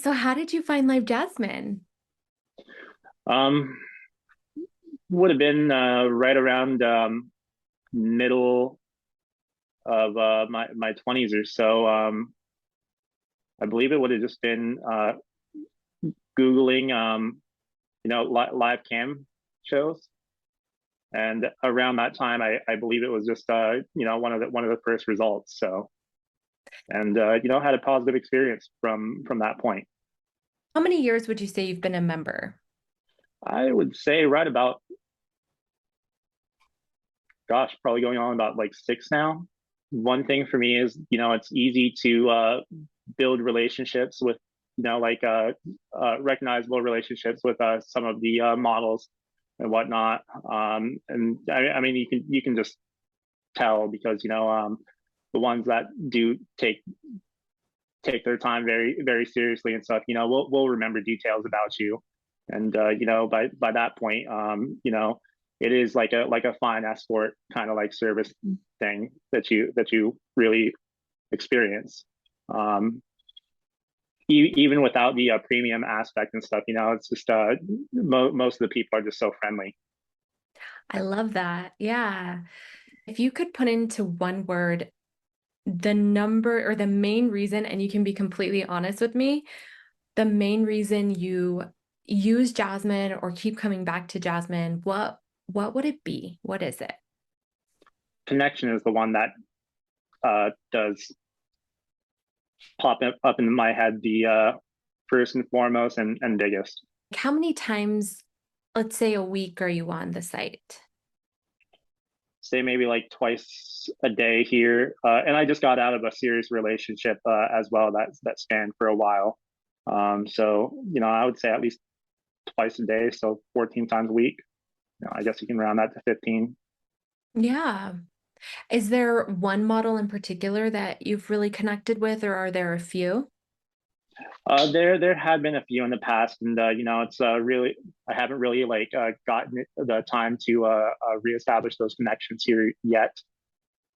So how did you find LiveJasmin? Um, would have been right around middle of my 20s or so. I believe it would have just been Googling, live cam shows, and around that time, I believe it was just one of the first results. So, and had a positive experience from that point. How many years would you say you've been a member? I would say right about, gosh, probably going on about like six now. One thing for me is, it's easy to build relationships with, recognizable relationships with some of the models and whatnot. And I mean, you can just tell because the ones that do take their time very very seriously and stuff. We'll remember details about you, and by that point, it is like a fine escort kind of like service thing that you really experience. Um, Even without the premium aspect and stuff, it's just most of the people are just so friendly. I love that. Yeah. If you could put into one word the number or the main reason, and you can be completely honest with me, the main reason you use Jasmine or keep coming back to Jasmine, what would it be? What is it? Connection is the one that does pop up in my head the first and foremost and biggest. How many times, let's say a week, are you on the site? Say maybe like twice a day here. And I just got out of a serious relationship as well that spanned for a while. So I would say at least twice a day, so 14 times a week. I guess you can round that to 15. Yeah. Is there one model in particular that you've really connected with, or are there a few? There had been a few in the past, and it's really I haven't really like gotten the time to reestablish those connections here yet.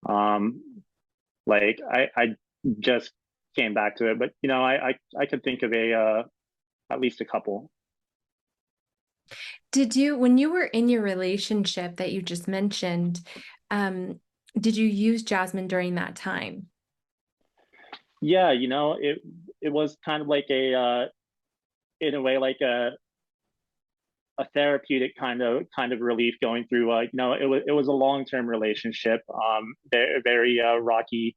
Like I just came back to it, but I could think of a at least a couple. Did you, when you were in your relationship that you just mentioned, um, did you use Jasmine during that time? Yeah, it was kind of like a in a way like a therapeutic kind of relief going through. It was a long-term relationship, very, very rocky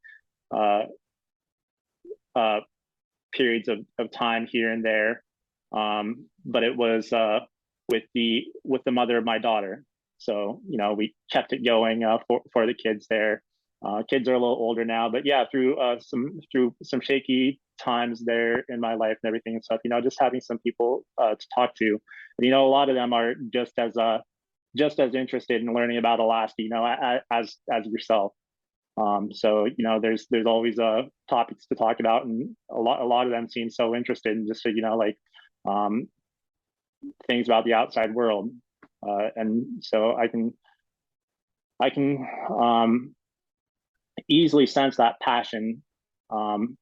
uh uh periods of time here and there. But it was with the mother of my daughter. So, we kept it going for the kids there. Kids are a little older now, but yeah, through some shaky times there in my life and everything and stuff, just having some people to talk to. A lot of them are just as interested in learning about Alaska, as yourself. So there's always topics to talk about, and a lot of them seem so interested in just like um, things about the outside world, and so I can easily sense that passion, um,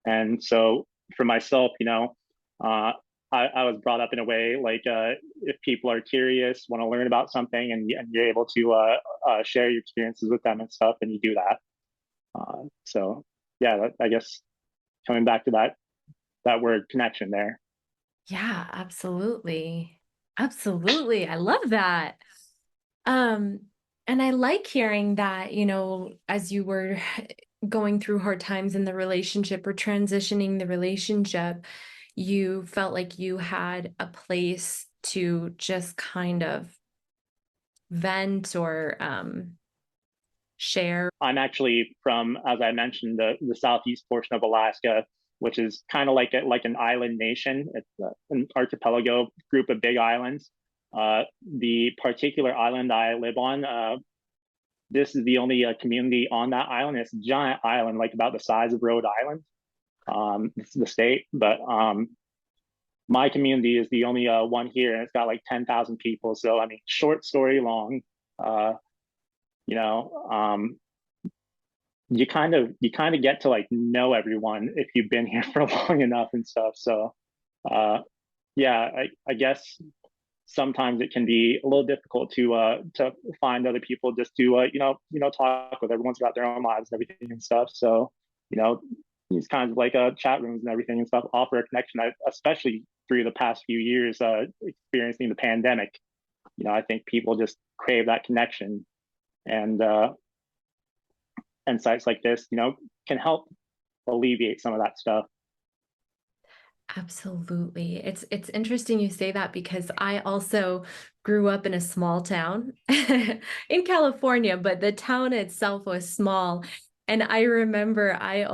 and so for myself, uh, I was brought up in a way like if people are curious, want to learn about something, and you're able to share your experiences with them and stuff, and you do that. So yeah, I guess coming back to that word connection there. Yeah, absolutely. Absolutely. I love that. Um, and I like hearing that, as you were going through hard times in the relationship or transitioning the relationship, you felt like you had a place to just kind of vent or share. I'm actually from, as I mentioned, the southeast portion of Alaska, which is kind of like an island nation. It's an archipelago group of big islands. The particular island I live on, this is the only community on that island. It's a giant island, like about the size of Rhode Island. It's the state, but my community is the only one here, and it's got like 10,000 people. So I mean, short story long, uh, you know, um, you kind of get to like know everyone if you've been here for long enough and stuff. So uh, yeah, I guess sometimes it can be a little difficult to find other people just to talk with. Everyone's got their own lives and everything and stuff. So you know these kinds of like chat rooms and everything and stuff offer a connection. Especially through the past few years, experiencing the pandemic. I think people just crave that connection, and sites like this, can help alleviate some of that stuff. Absolutely. It's interesting you say that because I also grew up in a small town in California, but the town itself was small. And I remember I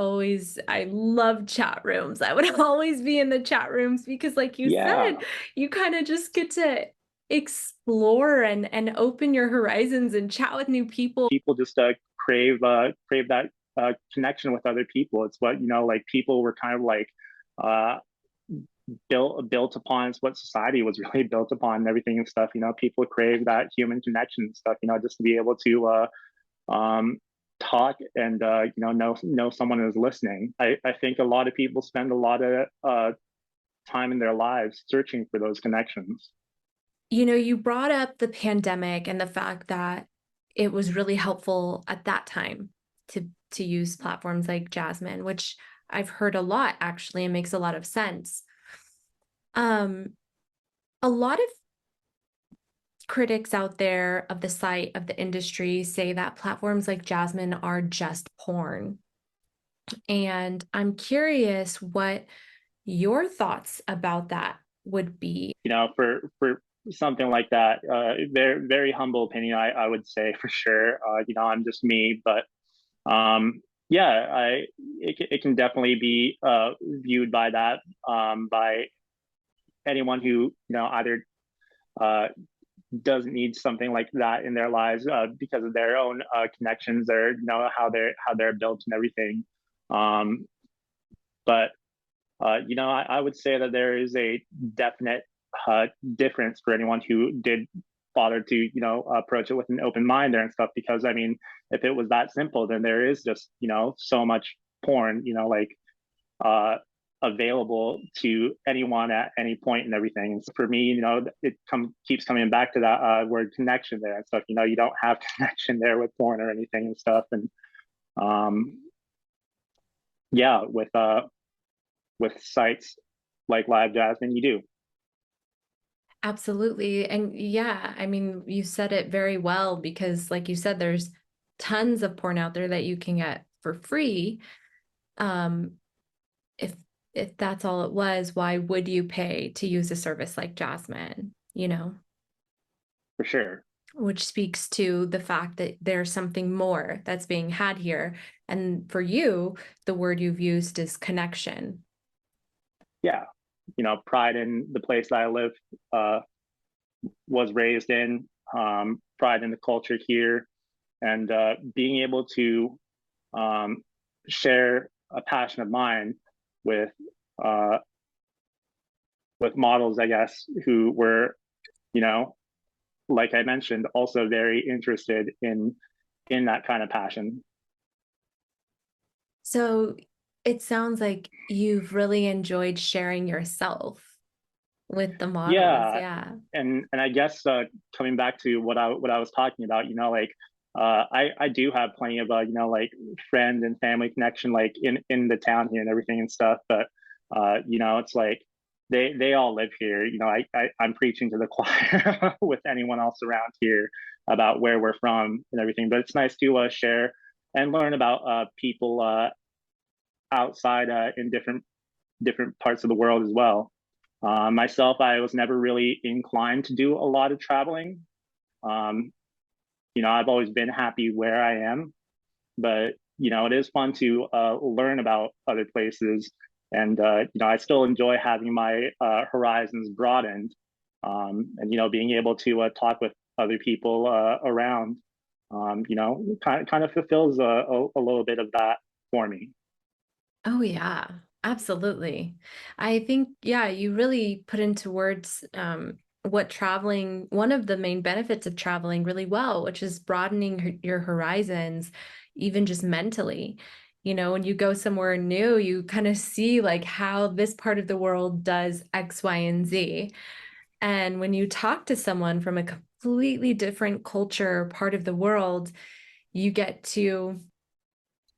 loved chat rooms. I would always be in the chat rooms because like you said, Yeah, you kind of just get to explore and open your horizons and chat with new people. people just crave that connection with other people. It's what like people were kind of like uh, built upon. It's what society was really built upon and everything and stuff. People crave that human connection and stuff. Just to be able to talk and know someone is listening. I think a lot of people spend a lot of time in their lives searching for those connections. You brought up the pandemic and the fact that it was really helpful at that time to use platforms like Jasmine, which I've heard a lot actually and makes a lot of sense. Um, a lot of critics out there of the site of the industry say that platforms like Jasmine are just porn. And I'm curious what your thoughts about that would be. For something like that, very very humble opinion, I would say for sure. I'm just me, but yeah, it can definitely be viewed by that, by anyone who either uh, doesn't need something like that in their lives because of their own connections or how they're built and everything. Um, but I would say that there is a definite difference for anyone who did bother to approach it with an open mind there and stuff. Because I mean, if it was that simple, then there is just so much porn, like uh, available to anyone at any point and everything. And so for me, it keeps coming back to that word connection there and stuff. You don't have connection there with porn or anything and stuff. And um, yeah, with sites like LiveJasmin, you do. Absolutely. And yeah, I mean, you said it very well because, like you said, there's tons of porn out there that you can get for free. Um, if if that's all it was, why would you pay to use a service like Jasmine? For sure. Which speaks to the fact that there's something more that's being had here. And for you, the word you've used is connection. Yeah, pride in the place that I live, uh, was raised in, pride in the culture here, and being able to um, share a passion of mine with uh, models, I guess, who were, you know, like I mentioned, also very interested in that kind of passion. So it sounds like you've really enjoyed sharing yourself with the models. Yeah, Yeah. and I guess coming back to what I was talking about, like I do have plenty of like friend and family connection like in the town here and everything and stuff, but it's like they all live here. I'm preaching to the choir with anyone else around here about where we're from and everything, but it's nice to share and learn about people outside in different parts of the world as well. Myself, I was never really inclined to do a lot of traveling. Um, I've always been happy where I am, but it is fun to learn about other places, and I still enjoy having my horizons broadened, and being able to talk with other people around. Kind of fulfills a little bit of that for me. Oh, yeah, absolutely. I think, yeah, you really put into words one of the main benefits of traveling really well, which is broadening your horizons, even just mentally. You know, when you go somewhere new, you kind of see like how this part of the world does X, Y, and Z. And when you talk to someone from a completely different culture, part of the world, you get to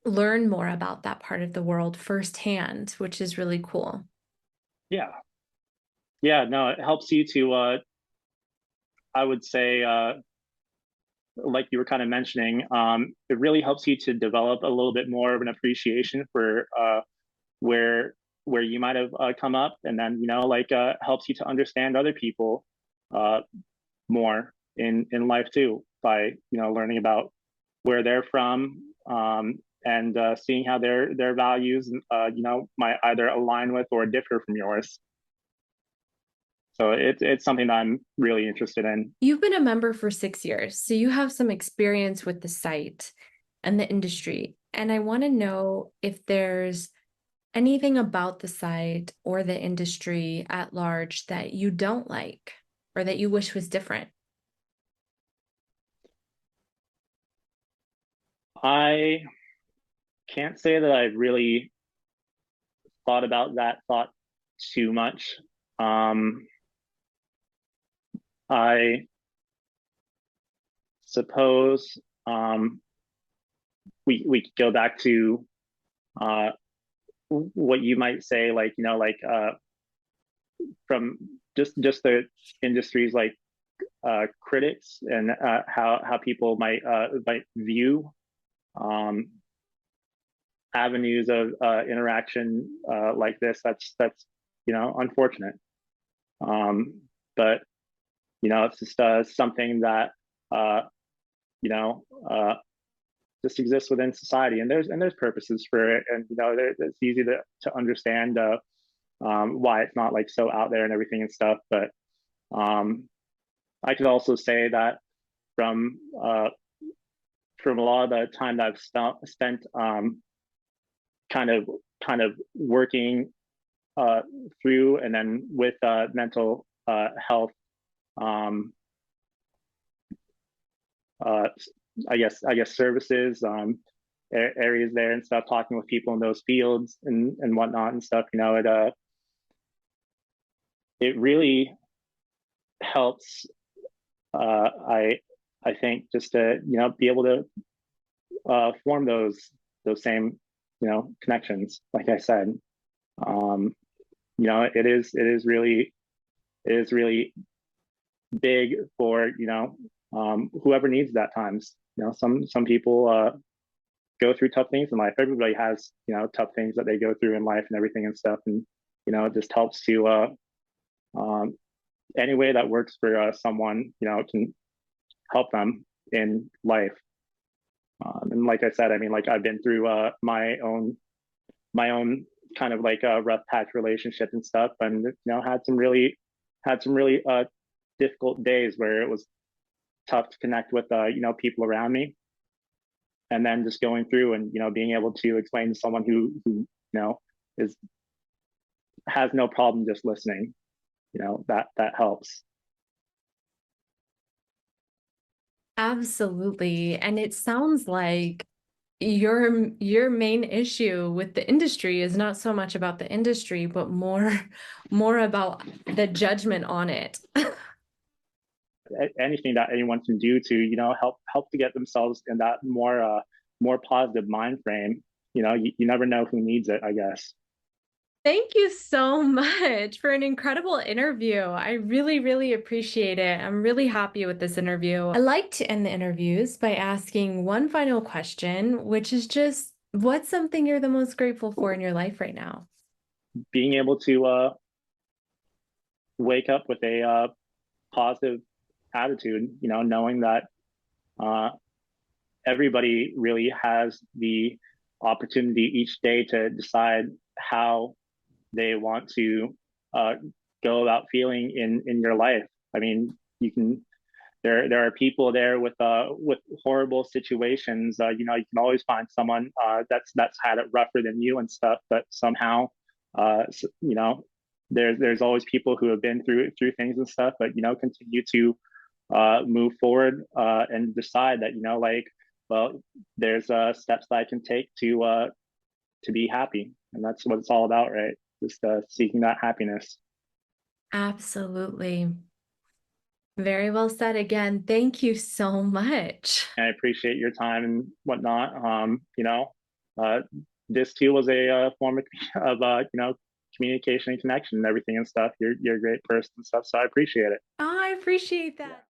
learn more about that part of the world firsthand, which is really cool. Yeah, yeah, no, it helps you to I would say like you were kind of mentioning, it really helps you to develop a little bit more of an appreciation for where where you might have come up, and then like helps you to understand other people uh, more in life too, by learning about where they're from, and seeing how their values might either align with or differ from yours. So it's something that I'm really interested in. You've been a member for 6 years, so you have some experience with the site and the industry. And I want to know if there's anything about the site or the industry at large that you don't like or that you wish was different. I can't say that I really thought about that thought too much. Um, I suppose we could go back to uh, what you might say, like like from just the industries, like critics, and how people might view um, avenues of interaction like this. That's unfortunate. Um, but it's just something that uh, you know uh, just exists within society, and there's purposes for it, and it's easy to understand why it's not like so out there and everything and stuff. But um, I could also say that from from a lot of the time that I've spent kind of kind of working uh, through and then with mental health, um, uh, I guess services, areas there and stuff, talking with people in those fields and whatnot and stuff. It really helps. I think just to be able to form those same connections. Like I said, um, it is really big for whoever needs that times. Some people go through tough things in life. Everybody has tough things that they go through in life and everything and stuff, and it just helps to um, any way that works for someone, can help them in life. And like I said, I mean, like I've been through my own kind of like a rough patch relationship and stuff, and had some really difficult days where it was tough to connect with people around me, and then just going through and being able to explain to someone who is has no problem just listening, that helps. Absolutely. And it sounds like your main issue with the industry is not so much about the industry, but more about the judgment on it. Anything that anyone can do to help to get themselves in that more positive mind frame. You never know who needs it, I guess. Thank you so much for an incredible interview. I really, really appreciate it. I'm really happy with this interview. I like to end the interviews by asking one final question, which is just what's something you're the most grateful for in your life right now? Being able to wake up with a positive attitude, knowing that uh, everybody really has the opportunity each day to decide how they want to uh, go about feeling in your life. I mean, you can there are people there with horrible situations. You can always find someone that's had it rougher than you and stuff, but somehow, uh, you know, there's always people who have been through things and stuff, but continue to move forward and decide that like, well, there's steps that I can take to be happy, and that's what it's all about, right? Just seeking that happiness. Absolutely. Very well said again. Thank you so much. And I appreciate your time and whatnot. Uh, this too was a form of communication and connection and everything and stuff. You're a great person and stuff, so I appreciate it. Oh, I appreciate that.